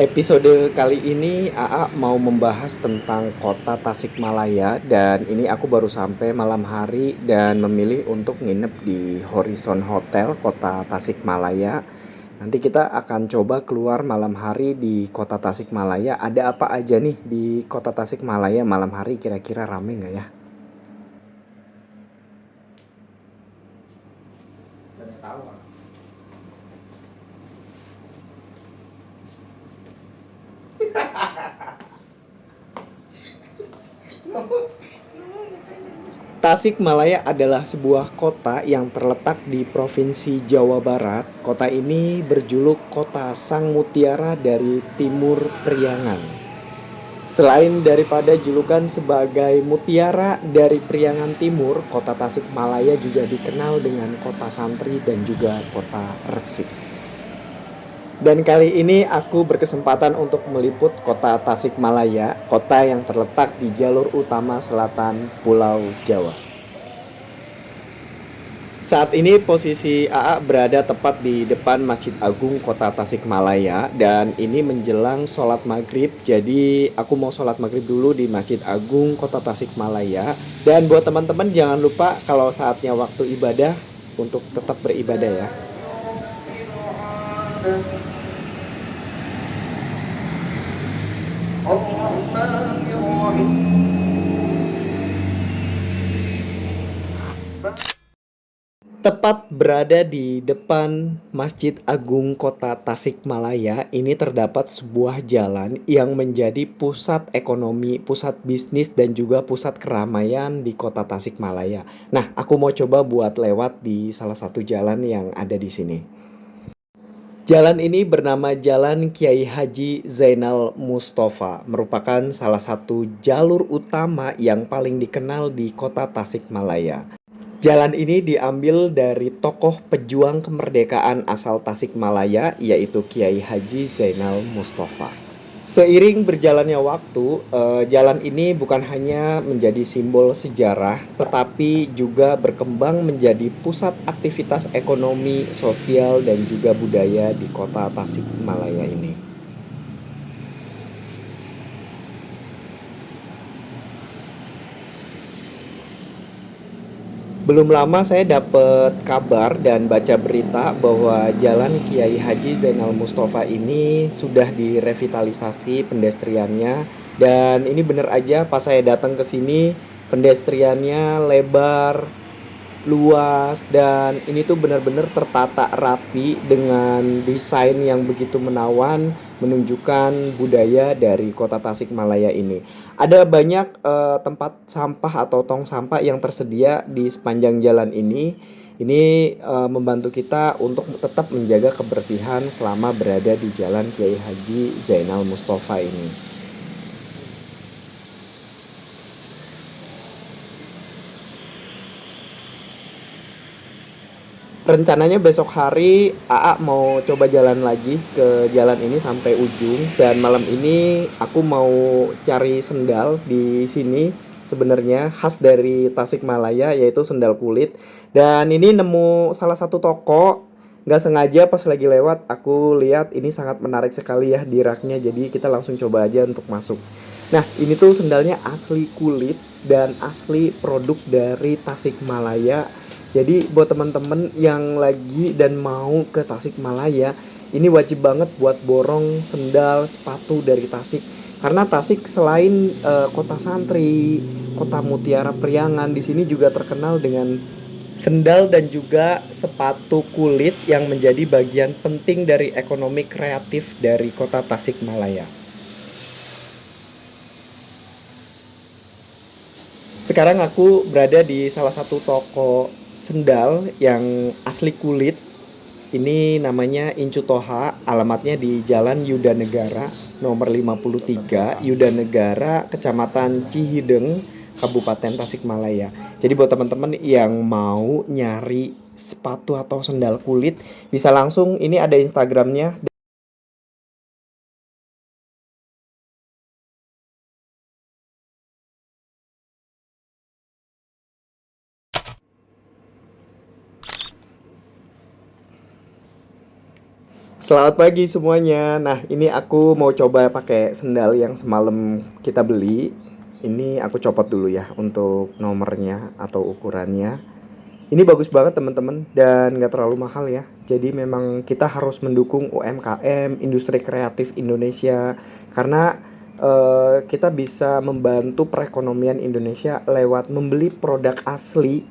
Episode kali ini AA mau membahas tentang kota Tasikmalaya, dan ini aku baru sampai malam hari dan memilih untuk nginep di Horizon Hotel kota Tasikmalaya. Nanti kita akan coba keluar malam hari di kota Tasikmalaya. Ada apa aja nih di kota Tasikmalaya malam hari, kira-kira rame nggak ya? Tasikmalaya adalah sebuah kota yang terletak di Provinsi Jawa Barat. Kota ini berjuluk Kota Sang Mutiara dari Timur Priangan. Selain daripada julukan sebagai Mutiara dari Priangan Timur, kota Tasikmalaya juga dikenal dengan kota santri dan juga kota resik. Dan kali ini aku berkesempatan untuk meliput kota Tasikmalaya, kota yang terletak di jalur utama selatan Pulau Jawa. Saat ini posisi AA berada tepat di depan Masjid Agung Kota Tasikmalaya, dan ini menjelang sholat maghrib. Jadi aku mau sholat maghrib dulu di Masjid Agung Kota Tasikmalaya. Dan buat teman-teman jangan lupa kalau saatnya waktu ibadah untuk tetap beribadah ya. Tepat berada di depan Masjid Agung Kota Tasikmalaya, ini terdapat sebuah jalan yang menjadi pusat ekonomi, pusat bisnis, dan juga pusat keramaian di Kota Tasikmalaya. Nah, aku mau coba buat lewat di salah satu jalan yang ada di sini. Jalan ini bernama Jalan Kiai Haji Zainal Mustafa, merupakan salah satu jalur utama yang paling dikenal di Kota Tasikmalaya. Jalan ini diambil dari tokoh pejuang kemerdekaan asal Tasikmalaya, yaitu Kiai Haji Zainal Mustafa. Seiring berjalannya waktu, jalan ini bukan hanya menjadi simbol sejarah, tetapi juga berkembang menjadi pusat aktivitas ekonomi, sosial, dan juga budaya di kota Tasikmalaya ini. Belum lama saya dapat kabar dan baca berita bahwa Jalan Kiai Haji Zainal Mustafa ini sudah direvitalisasi pedestriannya, dan ini bener aja pas saya datang ke sini pedestriannya lebar, luas, dan ini tuh benar-benar tertata rapi dengan desain yang begitu menawan, menunjukkan budaya dari kota Tasikmalaya ini. Ada banyak tempat sampah atau tong sampah yang tersedia di sepanjang jalan ini. Ini membantu kita untuk tetap menjaga kebersihan selama berada di Jalan Kiai Haji Zainal Mustafa ini. Rencananya besok hari AA mau coba jalan lagi ke jalan ini sampai ujung, dan malam ini aku mau cari sendal di sini, sebenarnya khas dari Tasikmalaya, yaitu sendal kulit. Dan ini nemu salah satu toko, nggak sengaja pas lagi lewat aku lihat ini sangat menarik sekali ya di raknya, jadi kita langsung coba aja untuk masuk. Nah, ini tuh sendalnya asli kulit dan asli produk dari Tasikmalaya. Jadi buat teman-teman yang lagi dan mau ke Tasikmalaya, ini wajib banget buat borong sendal sepatu dari Tasik. Karena Tasik selain kota santri, kota mutiara priangan, di sini juga terkenal dengan sendal dan juga sepatu kulit yang menjadi bagian penting dari ekonomi kreatif dari kota Tasikmalaya. Sekarang aku berada di salah satu toko sendal yang asli kulit. Ini namanya Incu Toha, alamatnya di Jalan Yudanegara nomor 53, Yudanegara, Kecamatan Cihideng, Kabupaten Tasikmalaya. Jadi buat teman-teman yang mau nyari sepatu atau sendal kulit, bisa langsung, ini ada Instagramnya. Selamat pagi semuanya. Nah, ini aku mau coba pakai sendal yang semalam kita beli. Ini aku copot dulu ya untuk nomornya atau ukurannya. Ini bagus banget teman-teman dan nggak terlalu mahal ya. Jadi memang kita harus mendukung UMKM, industri kreatif Indonesia, karena kita bisa membantu perekonomian Indonesia lewat membeli produk asli,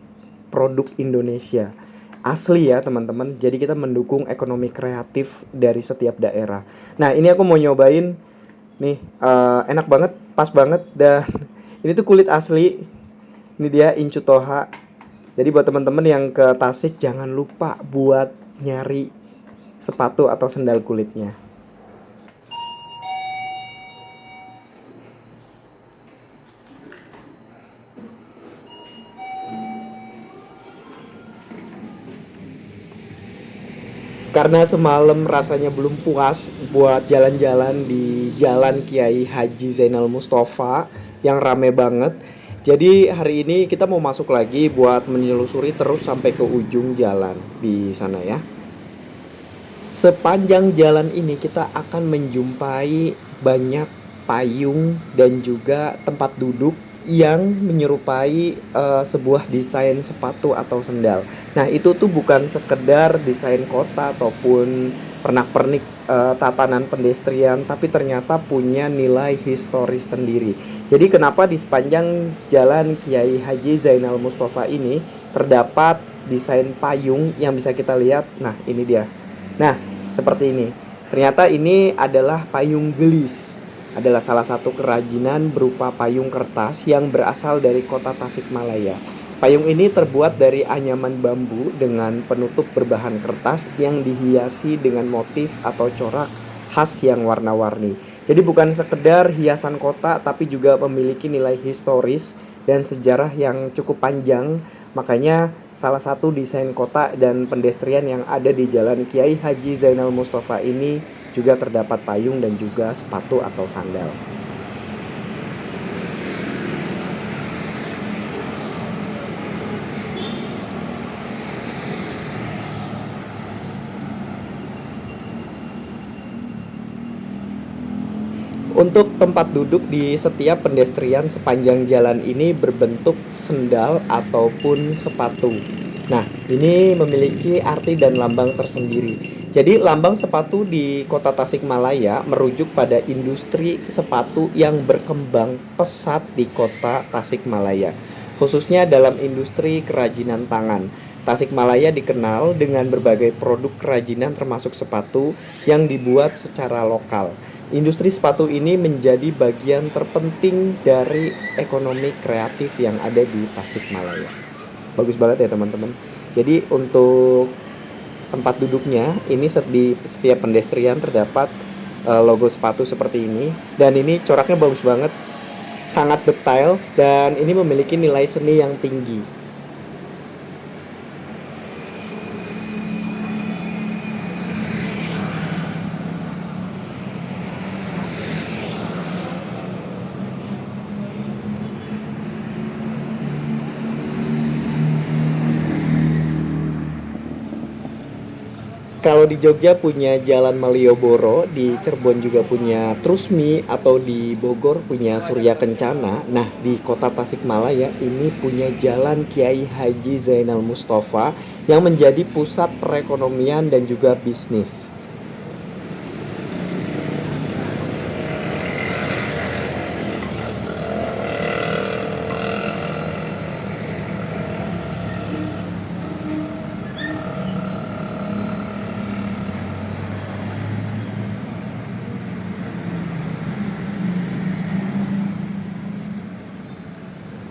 produk Indonesia asli ya teman-teman. Jadi kita mendukung ekonomi kreatif dari setiap daerah. Nah, ini aku mau nyobain nih, enak banget, pas banget, dan ini tuh kulit asli. Ini dia Incu Toha. Jadi buat teman-teman yang ke Tasik, jangan lupa buat nyari sepatu atau sendal kulitnya. Karena semalam rasanya belum puas buat jalan-jalan di Jalan Kiai Haji Zainal Mustafa yang rame banget. Jadi hari ini kita mau masuk lagi buat menelusuri terus sampai ke ujung jalan di sana ya. Sepanjang jalan ini kita akan menjumpai banyak payung dan juga tempat duduk yang menyerupai sebuah desain sepatu atau sendal. Nah, itu tuh bukan sekedar desain kota ataupun pernak-pernik tatanan pedestrian, tapi ternyata punya nilai historis sendiri. Jadi kenapa di sepanjang jalan Kiai Haji Zainal Mustafa ini terdapat desain payung yang bisa kita lihat. Nah, ini dia. Nah, seperti ini. Ternyata ini adalah payung gelis. Adalah salah satu kerajinan berupa payung kertas yang berasal dari kota Tasikmalaya. Payung ini terbuat dari anyaman bambu dengan penutup berbahan kertas yang dihiasi dengan motif atau corak khas yang warna-warni. Jadi bukan sekedar hiasan kota, tapi juga memiliki nilai historis dan sejarah yang cukup panjang. Makanya salah satu desain kota dan pedestrian yang ada di Jalan Kiai Haji Zainal Mustafa ini juga terdapat payung dan juga sepatu atau sandal. Untuk tempat duduk di setiap pedestrian sepanjang jalan ini berbentuk sendal ataupun sepatu. Nah, ini memiliki arti dan lambang tersendiri. Jadi, lambang sepatu di kota Tasikmalaya merujuk pada industri sepatu yang berkembang pesat di kota Tasikmalaya, khususnya dalam industri kerajinan tangan. Tasikmalaya dikenal dengan berbagai produk kerajinan termasuk sepatu yang dibuat secara lokal. Industri sepatu ini menjadi bagian terpenting dari ekonomi kreatif yang ada di Tasikmalaya. Bagus banget ya teman-teman. Jadi untuk tempat duduknya ini di setiap pedestrian terdapat logo sepatu seperti ini, dan ini coraknya bagus banget, sangat detail, dan ini memiliki nilai seni yang tinggi. Kalau di Jogja punya Jalan Malioboro, di Cirebon juga punya Trusmi, atau di Bogor punya Surya Kencana. Nah, di kota Tasikmalaya ini punya Jalan Kiai Haji Zainal Mustafa yang menjadi pusat perekonomian dan juga bisnis.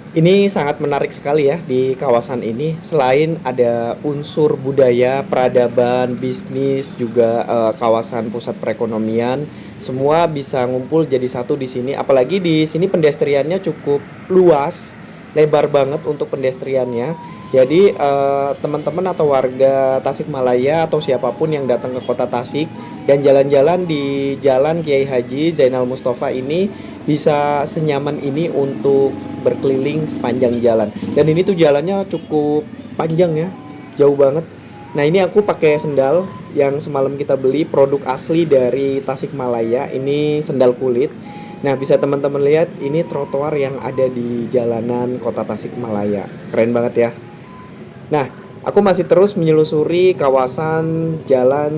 Ini sangat menarik sekali ya di kawasan ini. Selain ada unsur budaya, peradaban, bisnis, juga kawasan pusat perekonomian, semua bisa ngumpul jadi satu di sini. Apalagi di sini pedestriannya cukup luas, lebar banget untuk pedestriannya. Jadi teman-teman atau warga Tasikmalaya atau siapapun yang datang ke Kota Tasik dan jalan-jalan di Jalan Kiai Haji Zainal Mustafa ini bisa senyaman ini untuk berkeliling sepanjang jalan. Dan ini tuh jalannya cukup panjang ya, jauh banget. Nah ini aku pakai sendal yang semalam kita beli, produk asli dari Tasikmalaya. Ini sendal kulit. Nah bisa teman-teman lihat ini trotoar yang ada di jalanan kota Tasikmalaya. Keren banget ya. Nah aku masih terus menyelusuri kawasan jalan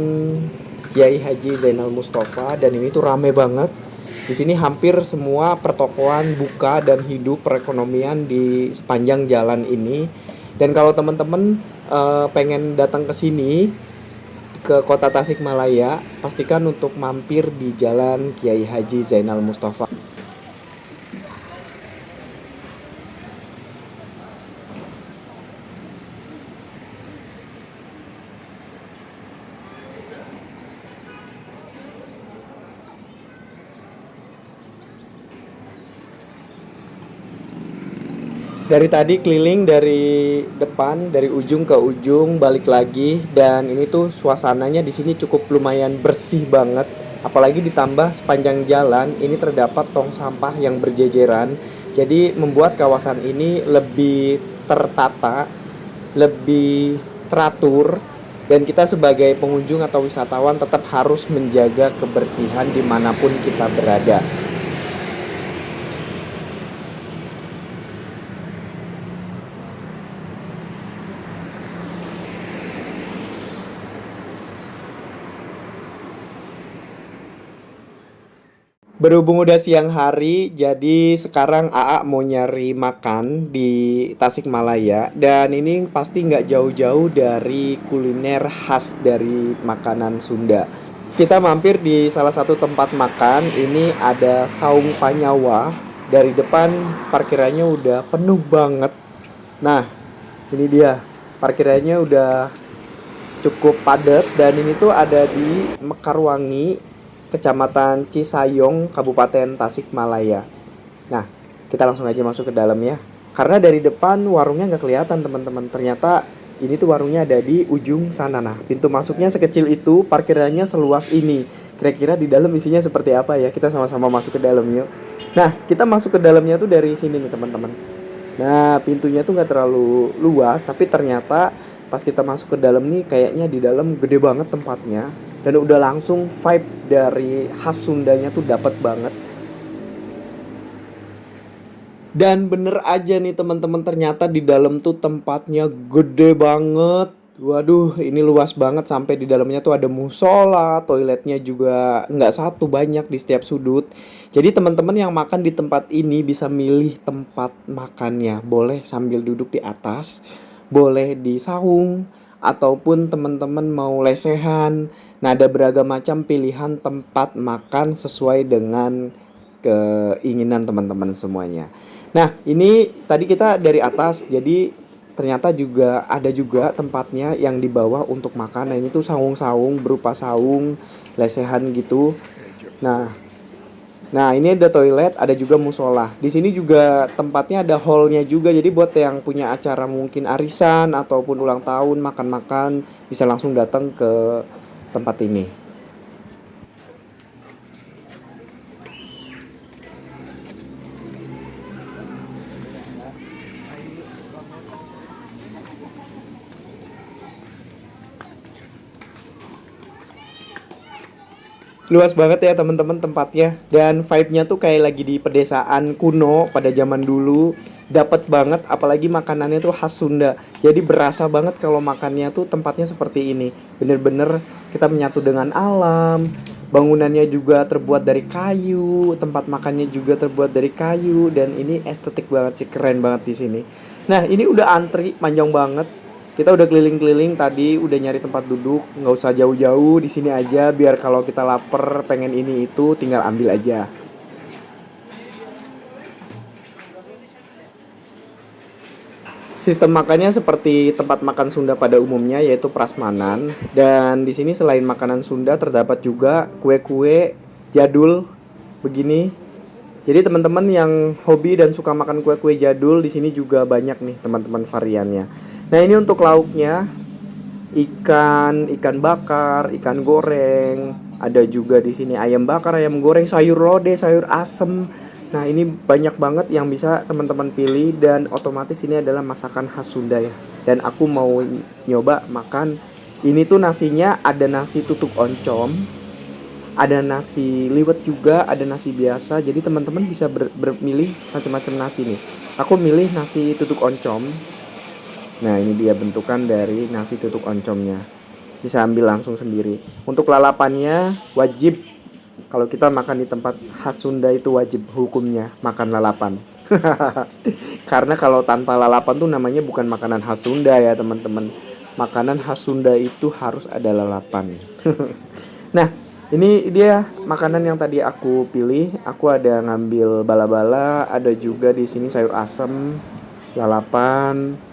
Kiai Haji Zainal Mustafa dan ini tuh rame banget. Di sini hampir semua pertokoan buka dan hidup perekonomian di sepanjang jalan ini. Dan kalau teman-teman pengen datang ke sini ke Kota Tasikmalaya, pastikan untuk mampir di Jalan Kiai Haji Zainal Mustafa. Dari tadi keliling dari depan, dari ujung ke ujung, balik lagi, dan ini tuh suasananya di sini cukup lumayan bersih banget. Apalagi ditambah sepanjang jalan ini terdapat tong sampah yang berjejeran. Jadi membuat kawasan ini lebih tertata, lebih teratur, dan kita sebagai pengunjung atau wisatawan tetap harus menjaga kebersihan dimanapun kita berada. Berhubung udah siang hari, jadi sekarang AA mau nyari makan di Tasikmalaya. Dan ini pasti nggak jauh-jauh dari kuliner khas dari makanan Sunda. Kita mampir di salah satu tempat makan. Ini ada Saung Panyawa. Dari depan parkirannya udah penuh banget. Nah, ini dia. Parkirannya udah cukup padat dan ini tuh ada di Mekarwangi, Kecamatan Cisayong, Kabupaten Tasikmalaya. Nah, kita langsung aja masuk ke dalam ya. Karena dari depan warungnya nggak kelihatan teman-teman. Ternyata ini tuh warungnya ada di ujung sana. Nah, pintu masuknya sekecil itu, parkirannya seluas ini. Kira-kira di dalam isinya seperti apa ya? Kita sama-sama masuk ke dalam yuk. Nah, kita masuk ke dalamnya tuh dari sini nih teman-teman. Nah, pintunya tuh nggak terlalu luas, tapi ternyata pas kita masuk ke dalam nih kayaknya di dalam gede banget tempatnya dan udah langsung vibe dari khas Sundanya tuh dapat banget. Dan bener aja nih teman-teman ternyata di dalam tuh tempatnya gede banget. Waduh, ini luas banget sampai di dalamnya tuh ada musola, toiletnya juga nggak satu banyak di setiap sudut. Jadi teman-teman yang makan di tempat ini bisa milih tempat makannya. Boleh sambil duduk di atas, boleh di saung, ataupun teman-teman mau lesehan. Nah, ada beragam macam pilihan tempat makan sesuai dengan keinginan teman-teman semuanya. Nah, ini tadi kita dari atas, jadi ternyata juga ada juga tempatnya yang di bawah untuk makan. Nah, ini tuh saung-saung berupa saung, lesehan gitu. Nah, nah ini ada toilet, ada juga musola. Di sini juga tempatnya ada hallnya juga. Jadi buat yang punya acara mungkin arisan ataupun ulang tahun, makan-makan bisa langsung datang ke tempat ini. Luas banget ya teman-teman tempatnya dan vibe-nya tuh kayak lagi di pedesaan kuno pada zaman dulu. Dapat banget apalagi makanannya tuh khas Sunda. Jadi berasa banget kalau makannya tuh tempatnya seperti ini. Bener-bener kita menyatu dengan alam. Bangunannya juga terbuat dari kayu, tempat makannya juga terbuat dari kayu dan ini estetik banget sih, keren banget di sini. Nah, ini udah antri panjang banget. Kita udah keliling-keliling tadi, udah nyari tempat duduk, nggak usah jauh-jauh di sini aja. Biar kalau kita lapar, pengen ini itu, tinggal ambil aja. Sistem makannya seperti tempat makan Sunda pada umumnya, yaitu prasmanan. Dan di sini selain makanan Sunda terdapat juga kue-kue jadul begini. Jadi teman-teman yang hobi dan suka makan kue-kue jadul, di sini juga banyak nih teman-teman variannya. Nah, ini untuk lauknya, ikan bakar, ikan goreng, ada juga di sini ayam bakar, ayam goreng, sayur lodeh, sayur asem. Nah, ini banyak banget yang bisa teman-teman pilih dan otomatis ini adalah masakan khas Sunda ya. Dan aku mau nyoba makan ini tuh nasinya ada nasi tutuk oncom, ada nasi liwet juga, ada nasi biasa. Jadi teman-teman bisa bermilih macam-macam nasi nih. Aku milih nasi tutuk oncom. Nah, ini dia bentukan dari nasi tutuk oncomnya. Bisa ambil langsung sendiri. Untuk lalapannya wajib, kalau kita makan di tempat khas Sunda itu wajib hukumnya makan lalapan. Karena kalau tanpa lalapan tuh namanya bukan makanan khas Sunda ya, teman-teman. Makanan khas Sunda itu harus ada lalapan. Nah, ini dia makanan yang tadi aku pilih. Aku ada ngambil bala-bala, ada juga di sini sayur asem, lalapan.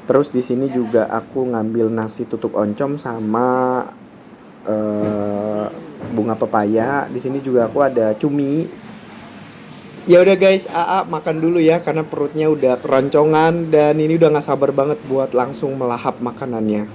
Terus di sini juga aku ngambil nasi tutuk oncom sama bunga pepaya. Di sini juga aku ada cumi. Ya udah guys, AA makan dulu ya karena perutnya udah keroncongan dan ini udah nggak sabar banget buat langsung melahap makanannya.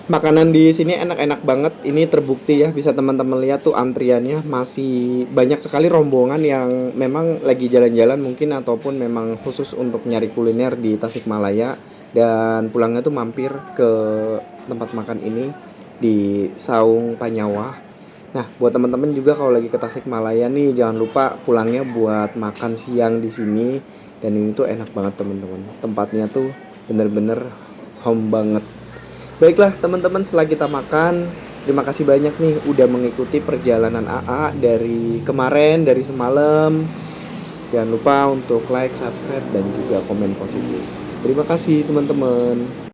Makanan di sini enak-enak banget. Ini terbukti ya, bisa teman-teman lihat tuh antriannya masih banyak sekali rombongan yang memang lagi jalan-jalan mungkin ataupun memang khusus untuk nyari kuliner di Tasikmalaya dan pulangnya tuh mampir ke tempat makan ini di Saung Panyawa. Nah, buat teman-teman juga kalau lagi ke Tasikmalaya nih jangan lupa pulangnya buat makan siang di sini dan ini tuh enak banget teman-teman. Tempatnya tuh bener-bener home banget. Baiklah teman-teman, setelah kita makan, terima kasih banyak nih udah mengikuti perjalanan AA dari kemarin, dari semalam. Jangan lupa untuk like, subscribe, dan juga komen positif. Terima kasih teman-teman.